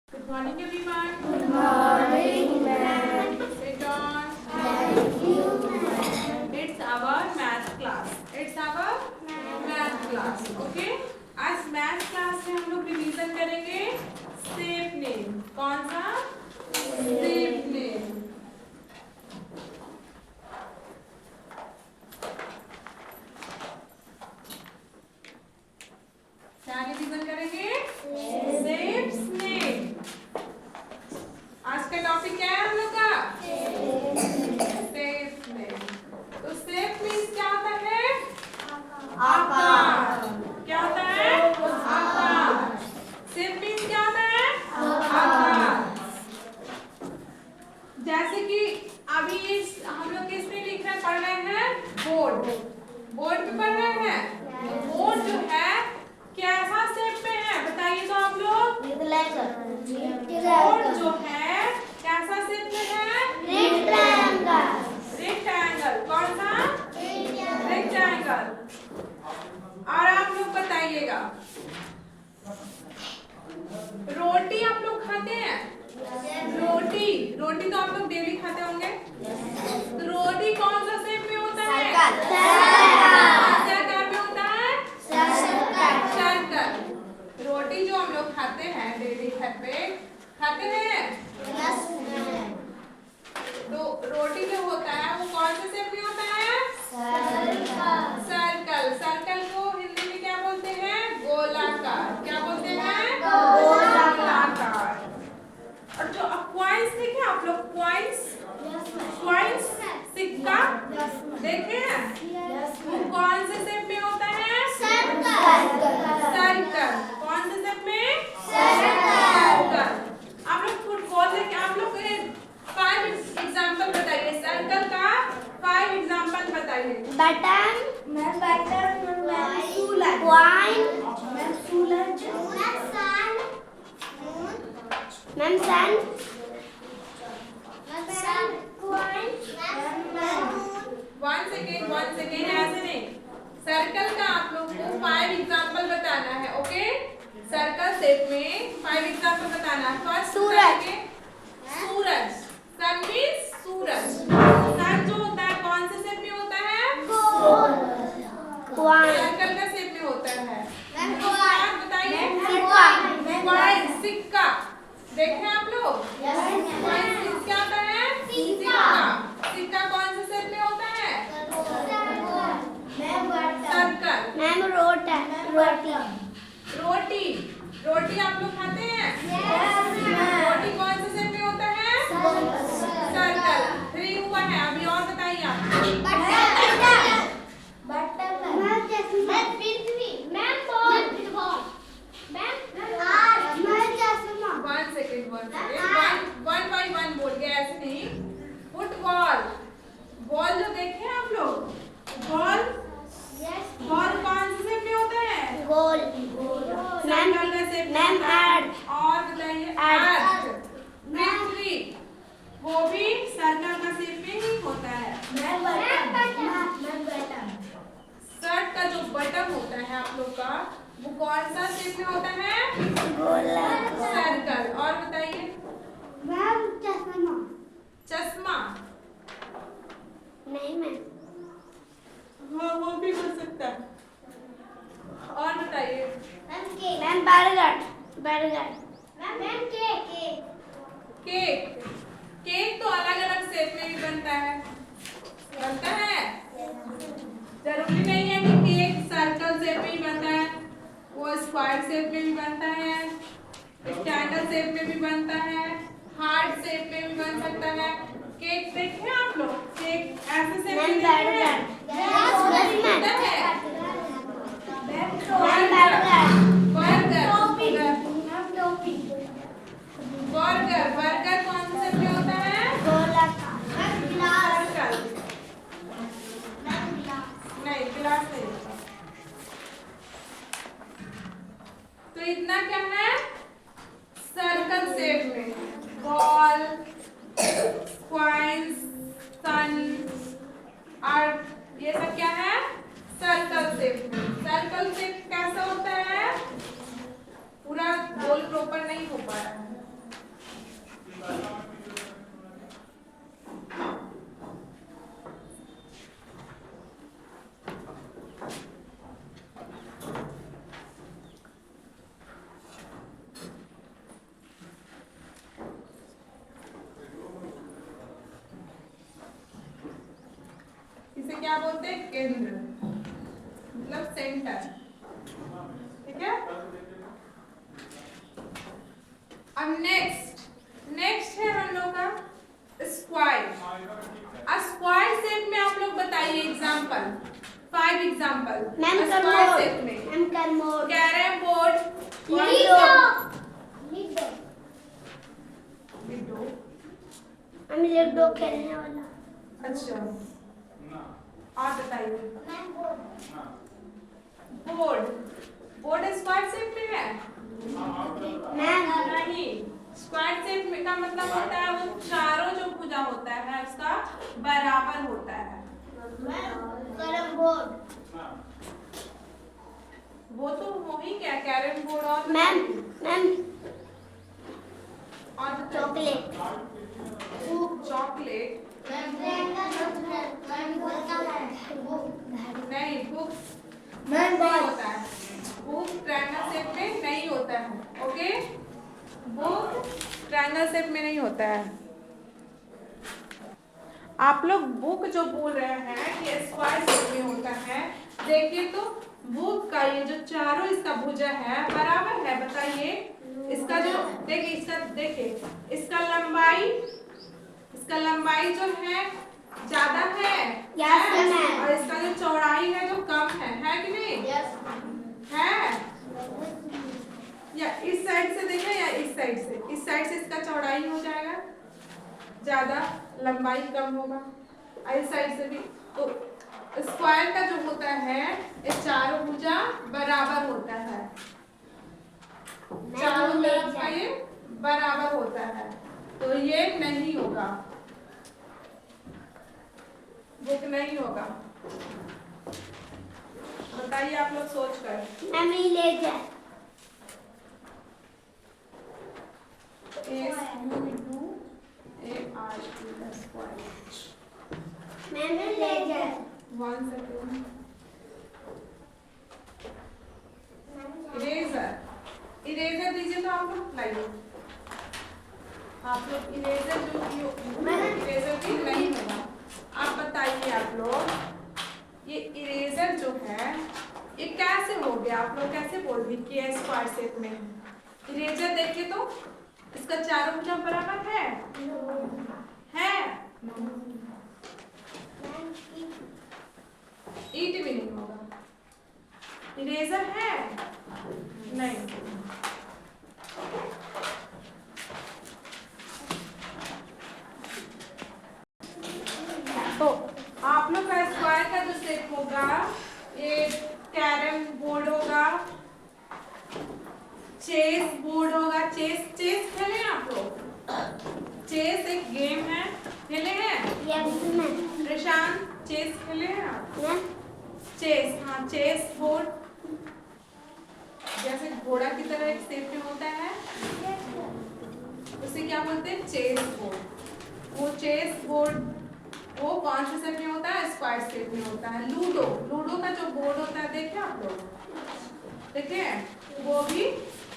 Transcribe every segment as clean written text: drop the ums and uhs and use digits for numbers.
Good morning, everyone. Good morning, ma'am. Sit down. Thank you, ma'am. It's our math class. It's our math class. Okay? आज math class में हम लोग revision करेंगे shape name. कौन सा? Shape name. क्या revision करेंगे? Shapes name. आज का टॉपिक क्या है हम लोग का? Shape name. तो शेप मीन्स क्या होता है? आकार. क्या होता है? आकार. शेप मीन्स क्या होता है? आकार. जैसे कि अभी हम लोग किस पे लिख रहे पढ़ रहे हैं? बोर्ड. बोर्ड पे पढ़ रहे हैं. बोर्ड जो है कैसा शेप में है बताइए तो आप लोग. बोर्ड जो है कैसा शेप में है? रेक्टेंगल. कौन सा? रेक्टेंगल. और आप लोग बताइएगा रोटी आप लोग खाते हैं? रोटी तो आप लोग डेली खाते होंगे. तो रोटी कौन सा शेप में होता है? आकार में होता है. सर्कल. रोटी जो हम लोग खाते हैं डेली घर पे खाते हैं. तो रोटी जो होता है वो कौन से शेप में होता है? सर्कल. सर्कल को हिंदी में क्या बोलते हैं? गोलाकार. क्या बोलते हैं? गोलाकार. और जो क्वाइंस देखे आप लोग? क्वाइंस सिक्का देखे हैं? वो कौन से शेप में होता है? सर्कल. कौन से शेप में? सर्कल. आप लोग फुटबॉल देखे? आप लोग 5 एग्जांपल बताइए. सर्कल का 5 एग्जांपल बताइए. बटन, मैम सन, वन सेकेंड ऐसे नहीं. सर्कल का आप लोग को 5 एग्जांपल बताना है. ओके? सर्कल शेप में 5 एग्जांपल बताना है. फर्स्ट सूरज. सूरज. सन मींस सूरज. सन जो होता है कौन से शेप में होता है? सर्कल का शेप में होता है. बताइए. सिक्का देखें आप लोग? क्या होता है? सिक्का. सिक्का कौन से शेप में होता है? सर्कल. मैम रोटी, रोटी आप लोग खाते हैं? रोटी कौन से शेप में होता है? सर्कल. 3 हुआ है. अभी और बताइए आप. One second. One by one बोल गया. ऐसे नहीं. फुटबॉल. बॉल जो देखे आप लोग? बॉल कौन से शेप में होता है? गोल. सर्कल का शेप में मैम होता है. अर्थ. और बताइए. अर्थ. पृथ्वी वो भी सर्कल का शेप में ही होता है. शर्ट का जो बटन होता है आप लोग का वो कौन सा शेप में होता है? सर्कल. और बताइए. चश्मा. नहीं मैम. हाँ वो भी हो सकता है. और बताइए. Ma'am burger. केक तो अलग अलग शेप में भी बनता है. जरूरी नहीं है कि केक सर्कल शेप में ही बनता है. वो स्क्वायर शेप में भी बनता है, रेक्टेंगल शेप में भी बनता है, हार्ट शेप में भी बन सकता है. केक देखे आप लोग? केक ऐसे शेप में देखे हैं? बर्गर कौन से शेप में होता है? सर्कल. नहीं गिलास नहीं होता. तो इतना क्या है? सर्कल शेप में. बॉल, क्वाइंस, सन, अर्थ ये सब क्या है? सर्कल शेप में. सर्कल शेप कैसा होता है? पूरा गोल प्रॉपर नहीं हो पा रहा है. क्या बोलते हैं? केंद्र, मतलब सेंटर। ठीक है। अब नेक्स्ट है हम लोग का स्क्वायर। स्क्वायर शेप में आप लोग बताइए एग्जांपल, 5 एग्जांपल स्क्वायर शेप में। Carrom board, carrom board, ludo खेलने वाला। अच्छा, और बताइए। बोर्ड स्क्वायर शेप में है? नहीं, स्क्वायर शेप में का मतलब होता है वो चारों जो भुजा होता है उसका बराबर होता है। कैरम बोर्ड, वो तो हो ही क्या, कैरम बोर्ड। और मैम और चॉकलेट, चॉकलेट नहीं, बुक नहीं होता है, बुक ट्रायंगल शेप में नहीं होता है। ओके, बुक ट्रायंगल शेप में नहीं होता है। आप लोग बुक जो बोल रहे हैं कि स्क्वायर शेप में होता है, देखिए तो बुक का ये जो चारों इसका भुजा है बराबर है। बताइए इसका जो देखिए इसका लंबाई जो है ज्यादा है, और इसका जो चौड़ाई है जो कम है कि नहीं? है। या इस साइड से देखें या इस साइड से? इस साइड से इसका चौड़ाई हो जाएगा ज्यादा, लंबाई कम होगा। और इस साइड से भी। तो स्क्वायर का जो होता है ये चारों भुजा बराबर होता है, चारों तरफ का ये बराबर होता है, तो ये नहीं होगा, बुक नहीं होगा। बताइए आप लोग सोच कर। इरेजर, इरेजर दीजिए तो आप लोग लाइए। आप लोग इरेजर इरेजर भी नहीं होगा। आप बताइए आप लोग ये इरेजर जो है ये कैसे हो गया? आप लोग कैसे बोल दी कि स्क्वायर शेप में इरेजर? देखिए तो इसका चारों भुजा बराबर है? ईट भी नहीं होगा। इरेजर है? नहीं। तो आप लोग का स्क्वायर का जो शेप होगा ये कैरम बोर्ड होगा, चेस बोर्ड होगा। चेस खेले आप लोग? चेस एक गेम है, खेले हैं? प्रशांत चेस खेले हैं आप? चेस, हाँ, चेस बोर्ड जैसे घोड़ा की तरह एक शेप में होता है, उसे क्या बोलते हैं? Chess board. वो चेस बोर्ड वो कौन से शेप में होता है? स्क्वायर शेप में होता है। लूडो का जो बोर्ड होता है देखे आप लोग? देखे? वो भी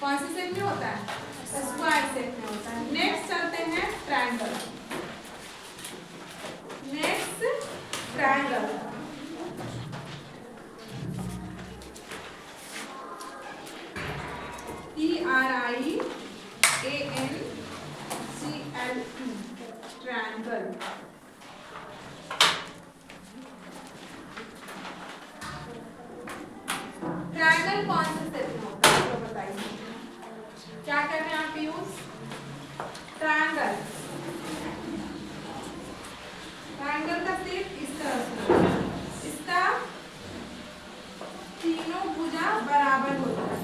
कौन से शेप में होता है? स्क्वायर शेप में होता है। नेक्स्ट चलते हैं triangle. Next triangle. TRIANGLE, triangle. Triangle कौन से शेप में होता है तो बताइए। क्या कर रहे हैं आप यूज? ट्रायंगल का शेप इस तरह से, इसका तीनों भुजा बराबर होता है।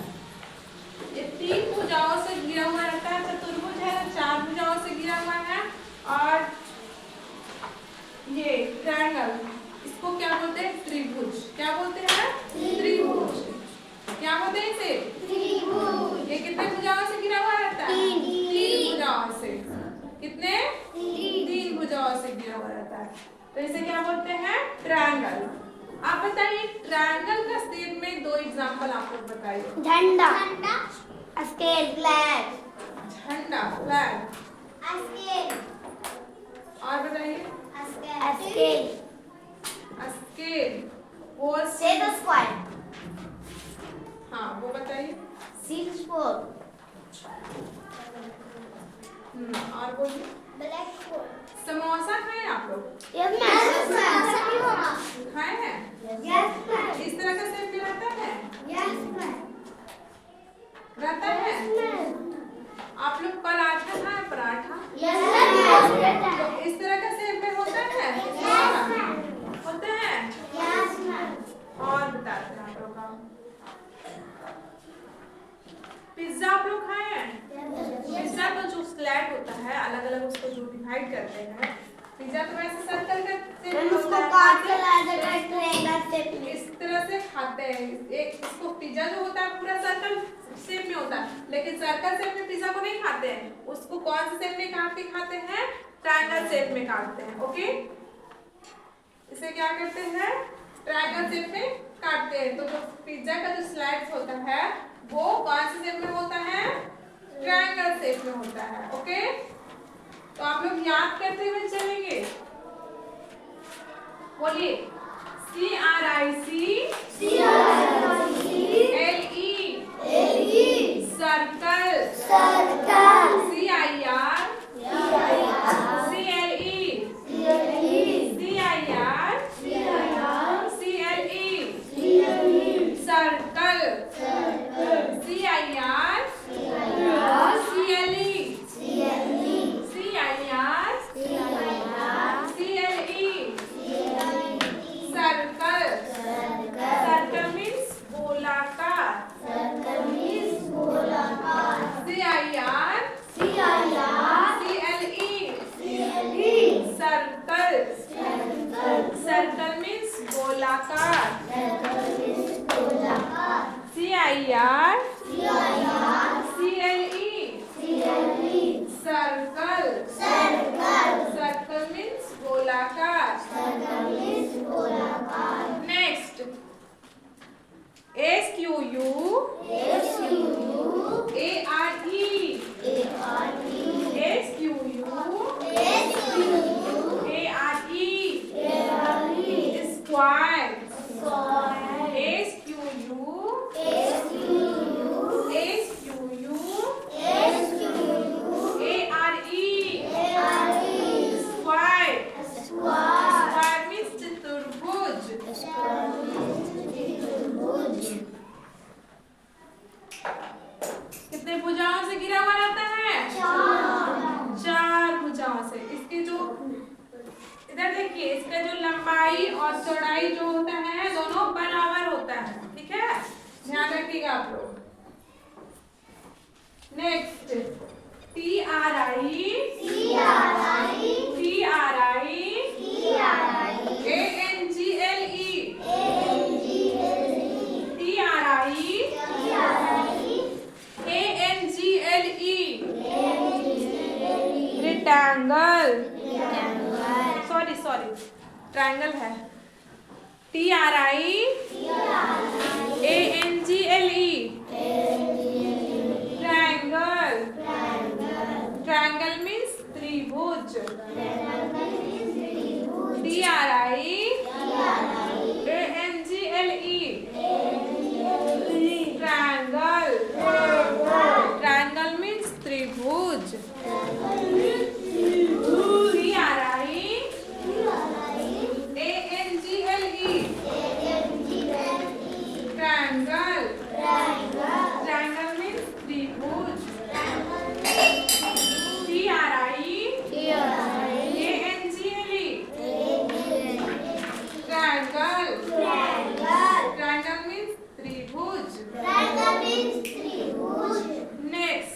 ये 3 भुजाओं से घिरा हुआ रहता है, चतुर्भुज है, 4 भुजाओं से घिरा हुआ है। और ये ट्रायंगल इसको क्या बोलते हैं? त्रिभुज। क्या बोलते हैं? त्रिभुज। क्या बोलते हैं इसे? त्रिभुज। ये कितने भुजाओं से घिरा हुआ रहता है? 3 भुजाओं से। कितने? 3 भुजाओं से घिरा हुआ रहता है, तो इसे क्या बोलते हैं? ट्रायंगल। आप बताइए ट्रायंगल का शेप में 2 एग्जांपल आप लोग बताइए। झंडा, स्केल, फ्लैग। झंडा, फ्लैग। स्केल, और बताइए। स्केल, स्केल और बोलिए। Black board. समोसा खाए आप लोग? Yes ma'am. खाए हैं? Yes ma'am. इस तरह का शेप में रहता है? Yes ma'am. रहता है? आप लोग पराठा खाए? Paratha yes ma'am. इस तरह का शेप में होता है? होता है? Yes ma'am. और बताते हैं आप लोग का। पिज्जा आप लोग खाए हैं? पिज्जा का जो स्लैब होता है, अलग अलग उसको जो डिवाइड करते हैं, पिज्जा तो वैसे सर्कल का शेप में उसको होता है, काट के ला देगा ट्रायंगल शेप में। इस तरह से खाते हैं। एक इसको पिज्जा जो होता है पूरा सर्कल शेप में होता है, लेकिन सर्कल शेप में पिज्जा को नहीं खाते हैं। उसको कौन से शेप में काट के खाते हैं? ट्रायंगल शेप में काटते हैं। ओके, इसे क्या करते हैं? ट्रायंगल शेप में काटते हैं। तो जो पिज्जा का जो स्लाइस होता है वो कौन से शेप में होता है? ट्रायंगल शेप में होता है। ओके, तो आप लोग याद करते हुए चलेंगे। बोलिए CRIC LE circle CIR CLE circle CIR CLE circle. Circle means गोलाकार। CIR CLE circle. Circle means गोलाकार। CIR CLE circle. Circle means गोलाकार। Next SQU ARE SQU ARE square. SQU ARE square. Square means चतुर्भुज। कितने भुजाओं से घिरा हुआ रहता है? 4 भुजाओं से। इसके जो इधर देखिए, इसका जो लंबाई और चौड़ाई जो होता है दोनों बराबर होता है। ठीक है, ध्यान रखिएगा आप लोग। Next TRI ANGLE rectangle. Sorry triangle है। TRI ANGLE triangle. Triangle means त्रिभुज। TRI ANGLE triangle. Triangle means त्रिभुज। TRI ANGLE triangle. Triangle means त्रिभुज। TRI ANGLE triangle. Triangle means त्रिभुज। नेक्स्ट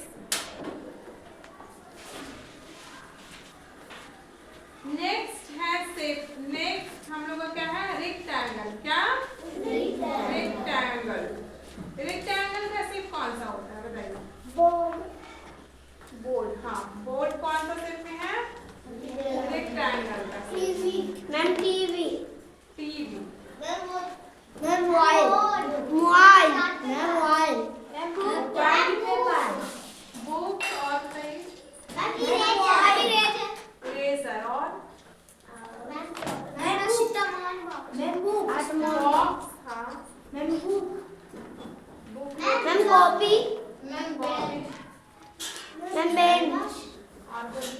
और बोलिए।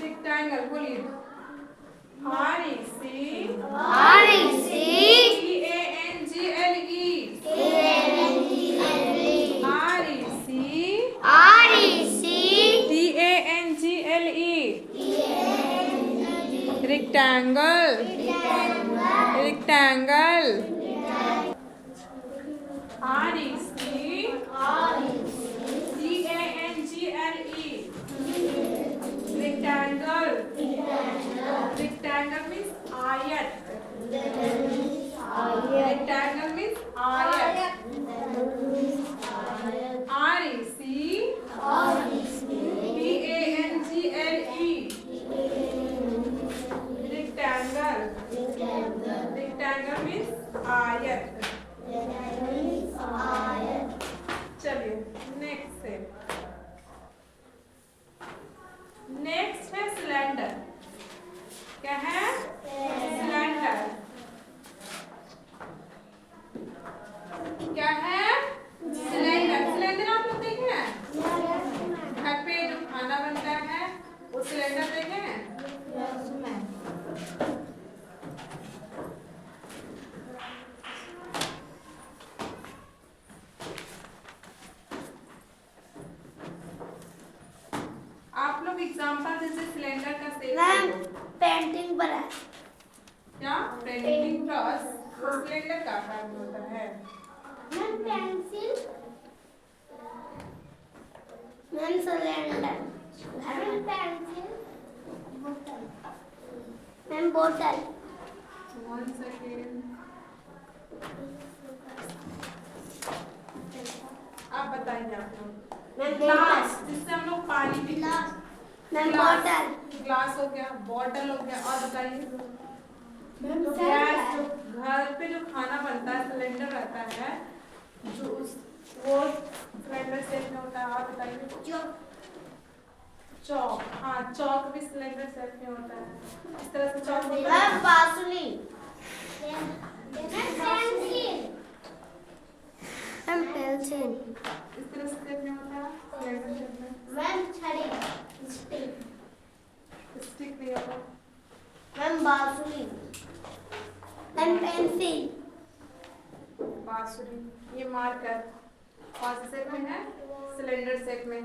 रेक्टेंगल बोलिए। Rectangle rectangle rectangle rectangle means आयत। Rectangle means आयत। रेक्टेंगल रेक्टेंगल मीन्स आयत। चलिए नेक्स्ट है सिलेंडर। क्या है? सिलेंडर। क्या है? सिलेंडर। सिलेंडर आप लोग देखे हैं? घर पे जो खाना बनता है वो सिलेंडर देखे हैं? आप लोग एग्जांपल जैसे सिलेंडर का शेप पेंटिंग बना क्या प्रिंटिंग प्रेस वो सिलेंडर का आकार में होता है। पेंसिल सिलेंडर पेंसिल बोतल 1 सेकेंड। आप बताइए आप लोग। ग्लास जिससे हम लोग पानी पीते हैं। बोतल ग्लास हो गया, बॉटल हो गया। और बताइए गैस जो घर पे जो खाना बनता है सिलेंडर रहता है जो वो सिलेंडर शेप में होता है। और बताइए चौक। हाँ चौक भी सिलेंडर शेप में होता है। इस तरह से चौक होता है। बांसुरी पेंसिल इस तरह से शेप में होता है सिलेंडर शेप में। छड़ी स्टिक नहीं होता। बांसुरी पेंसिल बांसुरी। ये मार्कर कौन से शेप में है? सिलेंडर शेप में है।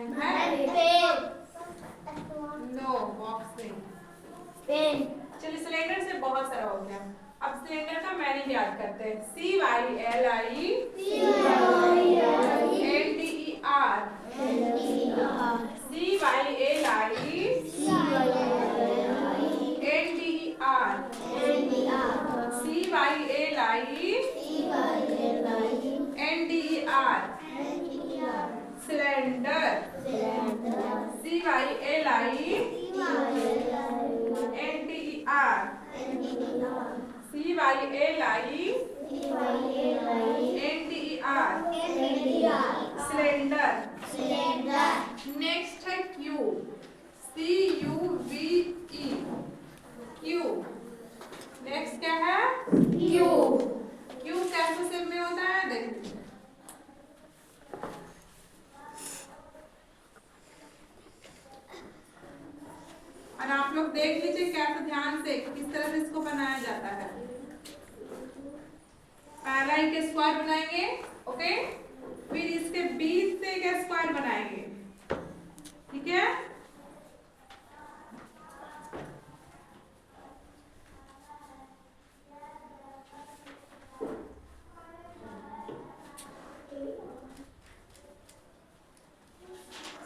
नो बॉक्स नहीं। पेन चलिए सिलेंडर से बहुत सारा हो गया। अब सिलेंडर का मीनिंग याद करते हैं। CYLINDER cylinder. सिलेंडर। नेक्स्ट है क्यू। CUVE Q. नेक्स्ट क्या है? क्यू। क्यू कैसे शेप में होता है? देखिए और आप लोग देख लीजिए कैसे ध्यान से किस तरह से इसको बनाया जाता है। पहला एक स्क्वायर बनाएंगे, ओके, फिर इसके बीच से एक स्क्वायर बनाएंगे। ठीक है?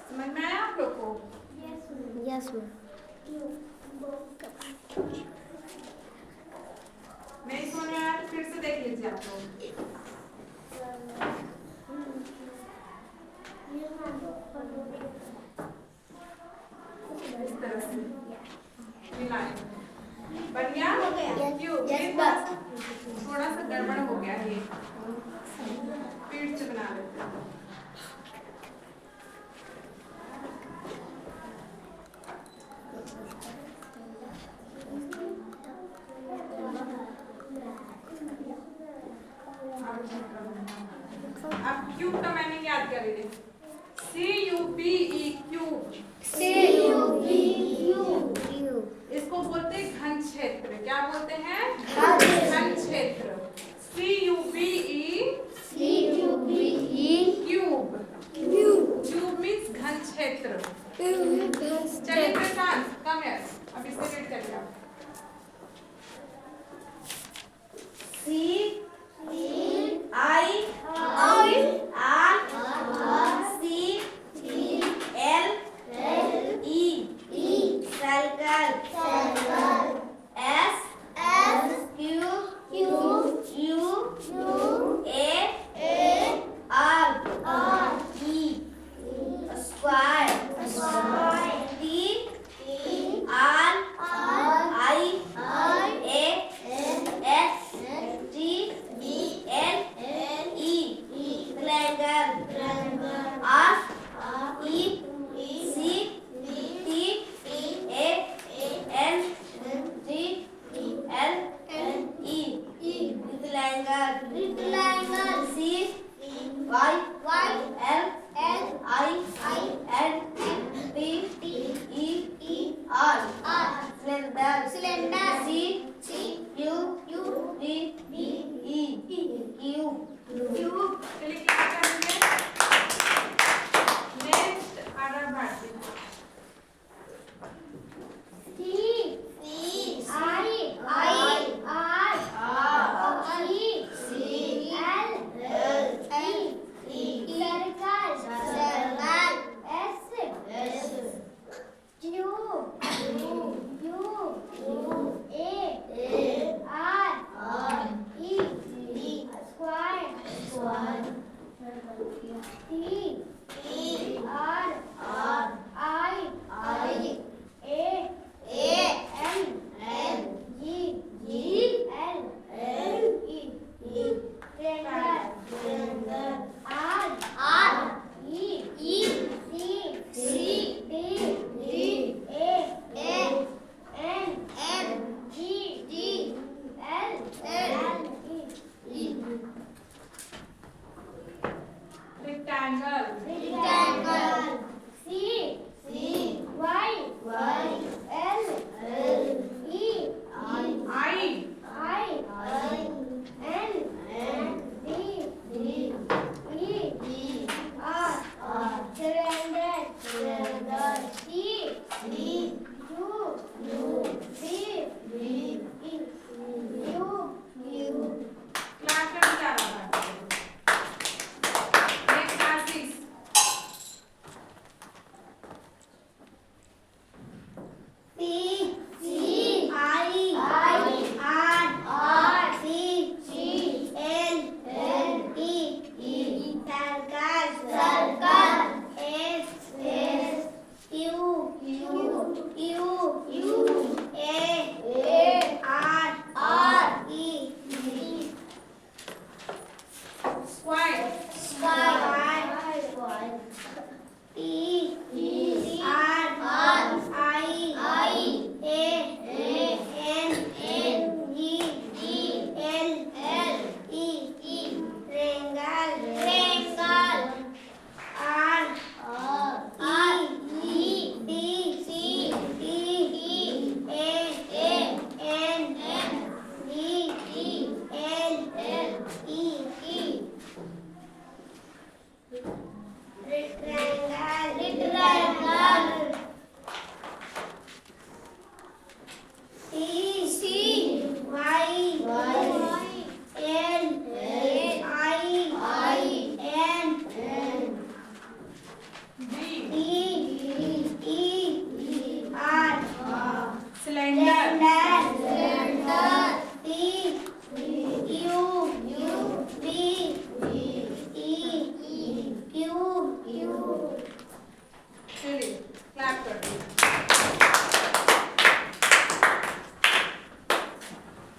समझ में आया आप लोग को? यस मैम नहीं समझ में आया तो फिर से देख लीजिए आप लोग। अब क्यूब का मैंने याद कर लीजिए। CUBE cube. इसको बोलते हैं घन क्षेत्र। क्या बोलते हैं? घन क्षेत्र। CUBE cube. क्यूब मीन्स घन क्षेत्र। चलिए प्रशांत कम है, अब इससे रीड करिए आप। चलिए क्या करेंगे? Next order Bharti.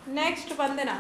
Next Vandana.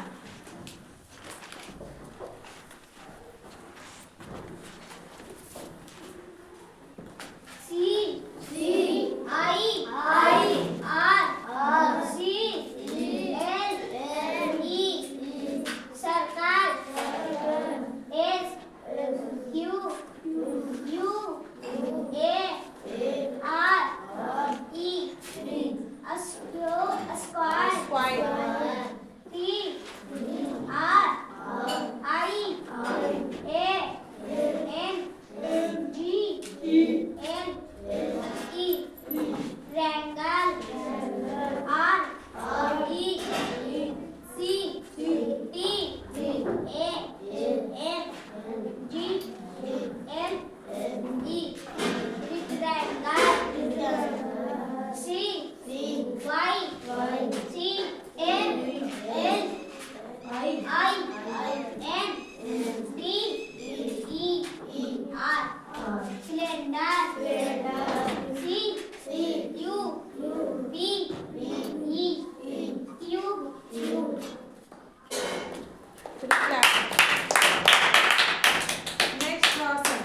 Next Lawson.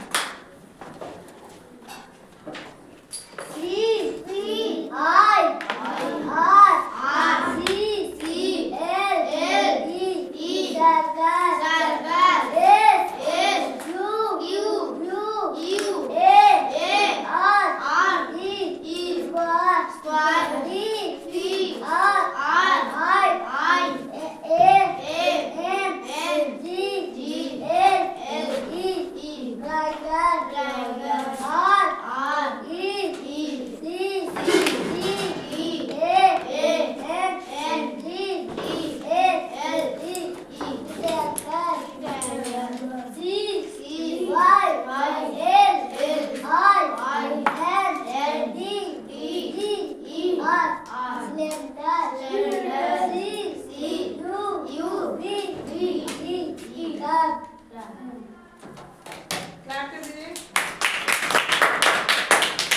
Clap to the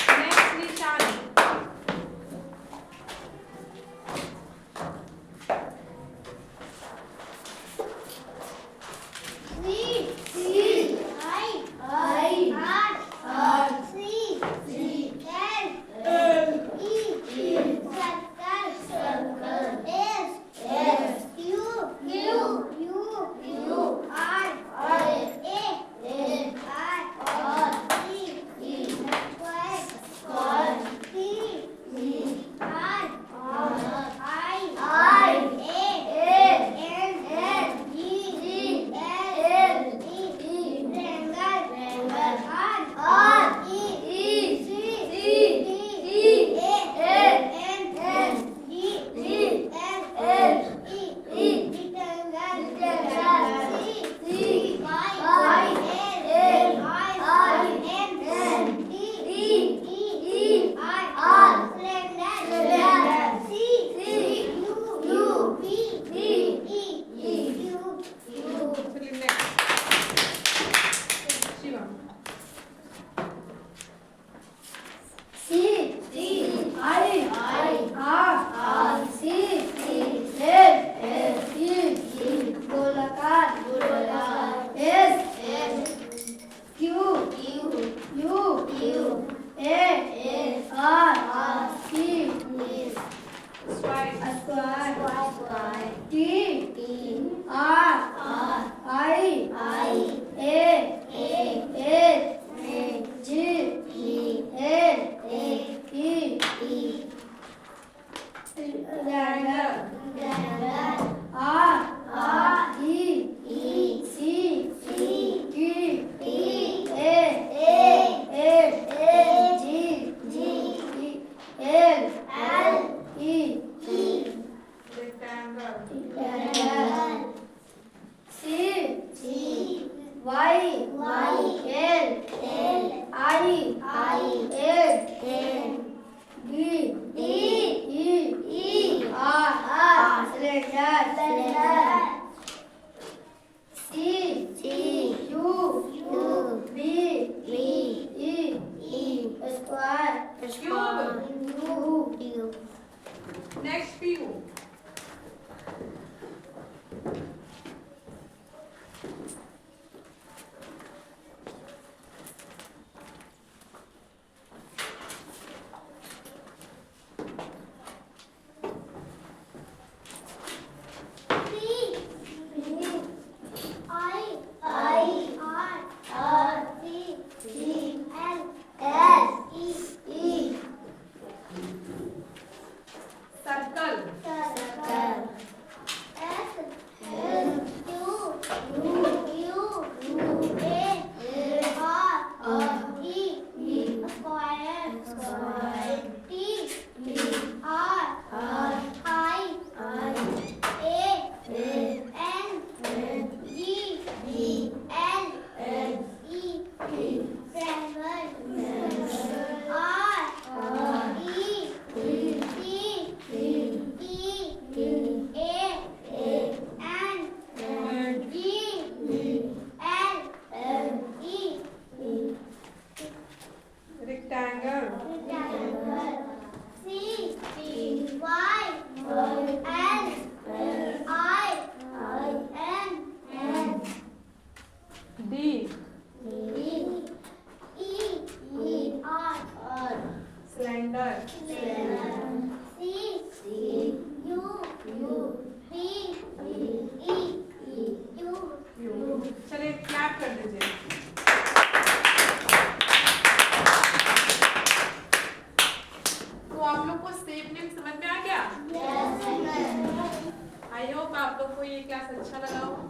next Nishani. Next PU. I, R, C, rectangle, D, slender, U. चलिए क्लैप कर दीजिए। तो आप लोग को शेप नेम समझ में आ गया? आई होप आप लोग को ये क्लास अच्छा लगा हो।